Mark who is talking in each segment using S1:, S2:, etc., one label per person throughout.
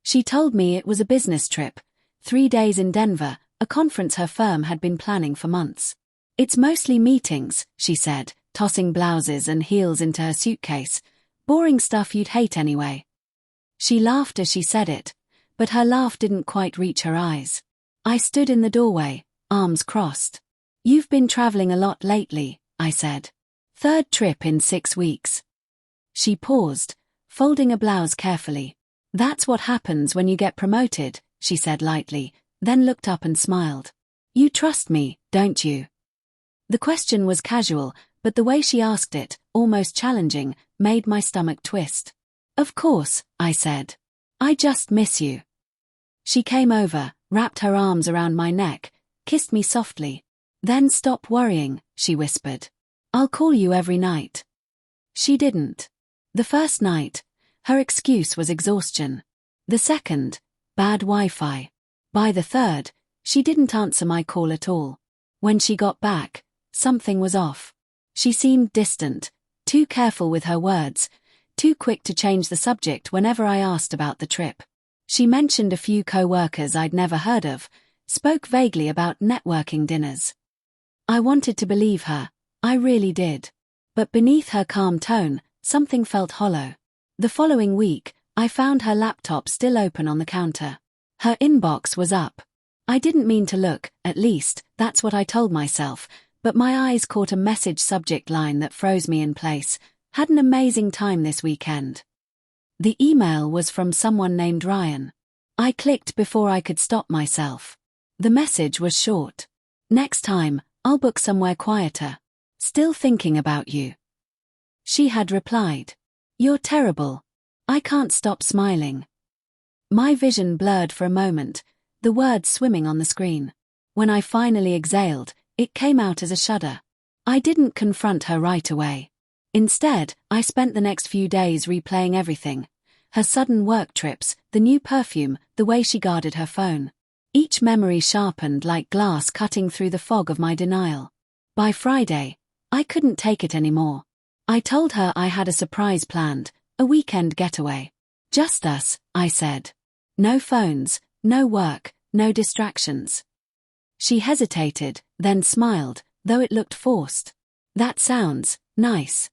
S1: She told me it was a business trip, 3 days in Denver, a conference her firm had been planning for months. It's mostly meetings, she said, tossing blouses and heels into her suitcase. Boring stuff you'd hate anyway. She laughed as she said it, but her laugh didn't quite reach her eyes. I stood in the doorway, arms crossed. You've been traveling a lot lately, I said. 3rd trip in 6 weeks. She paused, folding a blouse carefully. That's what happens when you get promoted, she said lightly, then looked up and smiled. You trust me, don't you? The question was casual, but the way she asked it, almost challenging, made my stomach twist. Of course, I said. I just miss you. She came over, wrapped her arms around my neck, kissed me softly. Then stop worrying, she whispered. I'll call you every night. She didn't. The first night, her excuse was exhaustion. The second, bad Wi-Fi. By the third, she didn't answer my call at all. When she got back, something was off. She seemed distant, too careful with her words, too quick to change the subject whenever I asked about the trip. She mentioned a few co-workers I'd never heard of, spoke vaguely about networking dinners. I wanted to believe her, I really did. But beneath her calm tone, something felt hollow. The following week, I found her laptop still open on the counter. Her inbox was up. I didn't mean to look, at least, that's what I told myself, but my eyes caught a message subject line that froze me in place. Had an amazing time this weekend. The email was from someone named Ryan. I clicked before I could stop myself. The message was short. Next time, I'll book somewhere quieter. Still thinking about you. She had replied. You're terrible. I can't stop smiling. My vision blurred for a moment, the words swimming on the screen. When I finally exhaled, it came out as a shudder. I didn't confront her right away. Instead, I spent the next few days replaying everything. Her sudden work trips, the new perfume, the way she guarded her phone. Each memory sharpened like glass cutting through the fog of my denial. By Friday, I couldn't take it anymore. I told her I had a surprise planned, a weekend getaway. Just us, I said. No phones, no work, no distractions. She hesitated, then smiled, though it looked forced. That sounds nice.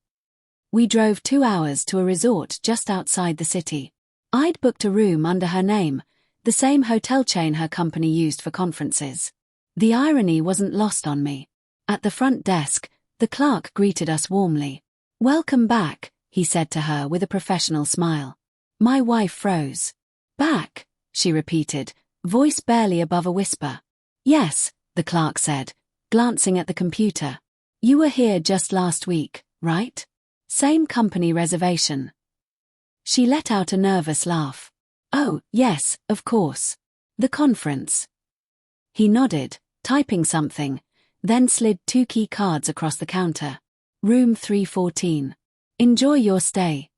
S1: We drove 2 hours to a resort just outside the city. I'd booked a room under her name, the same hotel chain her company used for conferences. The irony wasn't lost on me. At the front desk, the clerk greeted us warmly. Welcome back, he said to her with a professional smile. My wife froze. Back, she repeated, voice barely above a whisper. Yes, the clerk said, glancing at the computer. You were here just last week, right? Same company reservation. She let out a nervous laugh. Oh, yes, of course. The conference. He nodded, typing something, then slid 2 key cards across the counter. Room 314. Enjoy your stay.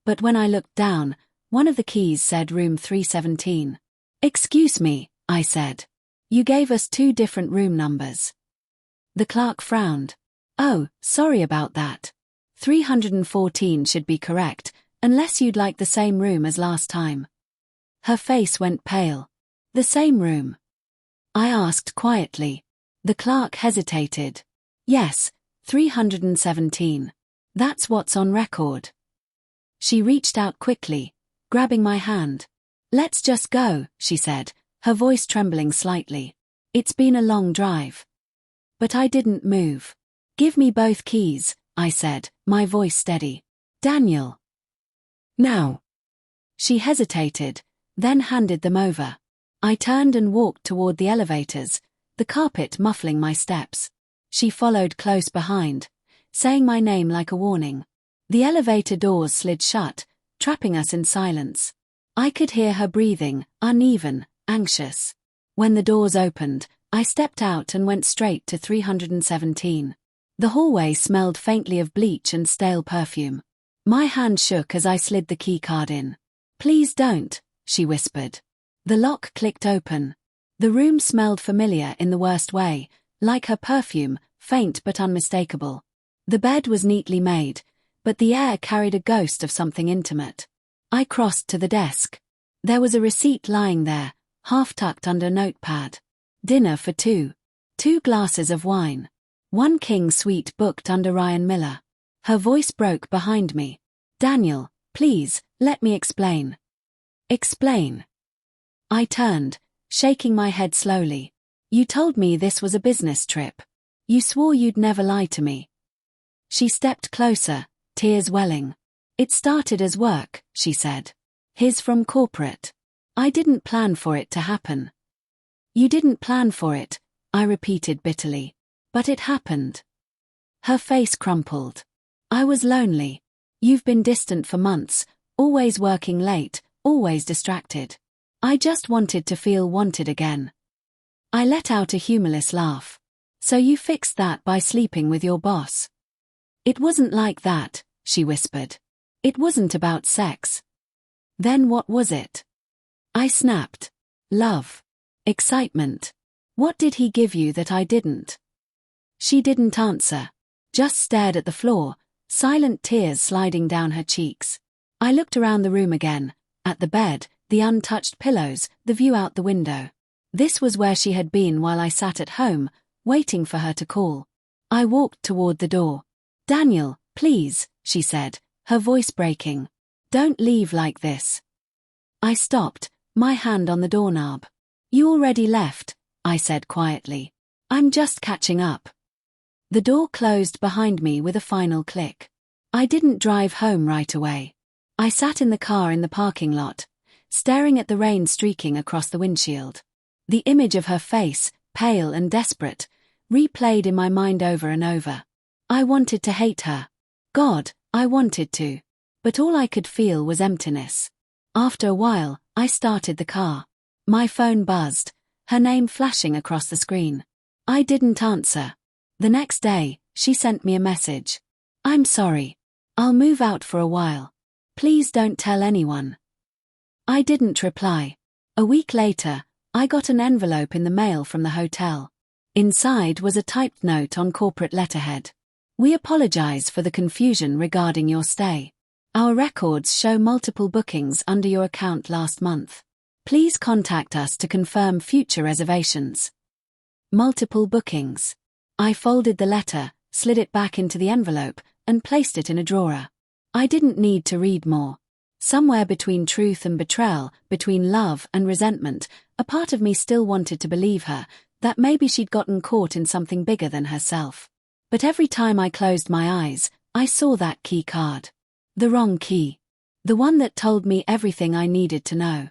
S1: But when I looked down, one of the keys said room 317. Excuse me, I said. You gave us 2 different room numbers. The clerk frowned. Oh, sorry about that. 314 should be correct, unless you'd like the same room as last time. Her face went pale. The same room? I asked quietly. The clerk hesitated. Yes, 317. That's what's on record. She reached out quickly, grabbing my hand. Let's just go, she said, her voice trembling slightly. It's been a long drive. But I didn't move. Give me both keys, I said, my voice steady. Daniel. Now. She hesitated, then handed them over. I turned and walked toward the elevators, the carpet muffling my steps. She followed close behind, saying my name like a warning. The elevator doors slid shut, trapping us in silence. I could hear her breathing, uneven, anxious. When the doors opened, I stepped out and went straight to 317. The hallway smelled faintly of bleach and stale perfume. My hand shook as I slid the key card in. Please don't, she whispered. The lock clicked open. The room smelled familiar in the worst way, like her perfume, faint but unmistakable. The bed was neatly made, but the air carried a ghost of something intimate. I crossed to the desk. There was a receipt lying there, half tucked under a notepad. Dinner for two. 2 glasses of wine. 1 king suite booked under Ryan Miller. Her voice broke behind me. Daniel, please, let me explain. Explain. I turned, shaking my head slowly. You told me this was a business trip. You swore you'd never lie to me. She stepped closer, tears welling. It started as work, she said. His from corporate. I didn't plan for it to happen. You didn't plan for it, I repeated bitterly. But it happened. Her face crumpled. I was lonely. You've been distant for months, always working late, always distracted. I just wanted to feel wanted again. I let out a humorless laugh. So you fixed that by sleeping with your boss? It wasn't like that, she whispered. It wasn't about sex. Then what was it? I snapped. Love. Excitement. What did he give you that I didn't? She didn't answer. Just stared at the floor, silent tears sliding down her cheeks. I looked around the room again, at the bed, the untouched pillows, the view out the window. This was where she had been while I sat at home, waiting for her to call. I walked toward the door. Daniel, please, she said, her voice breaking. Don't leave like this. I stopped, my hand on the doorknob. You already left, I said quietly. I'm just catching up. The door closed behind me with a final click. I didn't drive home right away. I sat in the car in the parking lot, staring at the rain streaking across the windshield. The image of her face, pale and desperate, replayed in my mind over and over. I wanted to hate her. God, I wanted to. But all I could feel was emptiness. After a while, I started the car. My phone buzzed, her name flashing across the screen. I didn't answer. The next day, she sent me a message. I'm sorry. I'll move out for a while. Please don't tell anyone. I didn't reply. A week later, I got an envelope in the mail from the hotel. Inside was a typed note on corporate letterhead. We apologize for the confusion regarding your stay. Our records show multiple bookings under your account last month. Please contact us to confirm future reservations. Multiple bookings. I folded the letter, slid it back into the envelope, and placed it in a drawer. I didn't need to read more. Somewhere between truth and betrayal, between love and resentment, a part of me still wanted to believe her, that maybe she'd gotten caught in something bigger than herself. But every time I closed my eyes, I saw that key card. The wrong key. The one that told me everything I needed to know.